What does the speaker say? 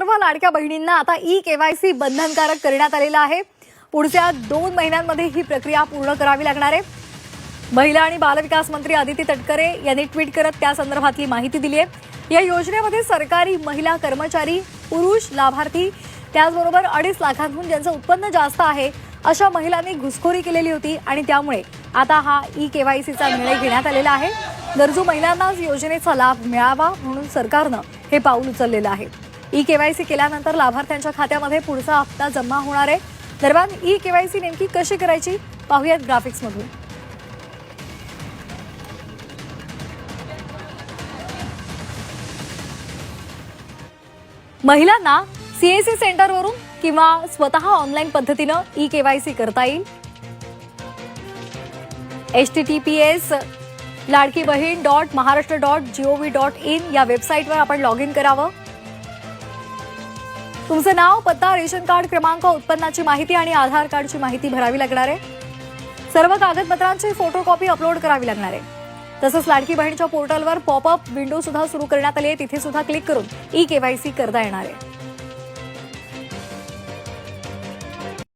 सर्व लाडक्या बहिणींना आता ई-केवायसी बंधनकारक करण्यात आलेलं आहे। पुढच्या 2 महिन्यांमध्ये ही प्रक्रिया पूर्ण करावी लागणार आहे। महिला आणि बालविकास मंत्री अदिती तटकरे यांनी ट्विट करत त्या संदर्भातली माहिती दिली आहे। या योजनेमध्ये सरकारी महिला कर्मचारी, पुरुष लाभार्थी, त्याचबरोबर 2.5 लाखांहून ज्यांचं उत्पन्न जास्त आहे अशा महिलांनी घुसखोरी केलेली होती आणि त्यामुळे आता हा ई-केवायसीचा निर्णय घेण्यात आलेला आहे। गरजू महिलांनाच योजनेचा लाभ मिळावा म्हणून सरकारनं हे पाऊल उचललेलं आहे। ई-केवायसी केल्यानंतर लाभार्थ्यांच्या खात्यामध्ये पुढचा हप्ता जमा होणार आहे। दरम्यान ई-केवायसी नेमकी कशी करायची पाहूयात ग्राफिक्समधून। महिलांना सीएससी सेंटरवरून किंवा स्वतः ऑनलाईन पद्धतीने ई-केवायसी करता येईल। https://ladkibaheen.maharashtra.gov.in या वेबसाईटवर आपण लॉग इन करावं। तुमचं नाव, पत्ता, रेशन कार्ड क्रमांक, उत्पन्नाची माहिती आणि आधार कार्डची माहिती भरावी लागणार आहे। सर्व कागदपत्रांची फोटोकॉपी अपलोड करावी लागणार आहे। तसंच लाडकी बहीणच्या पोर्टलवर पॉपअप विंडो सुद्धा सुरू करण्यात आली आहे, तिथे सुद्धा क्लिक करून ई-केवायसी करता येणार आहे।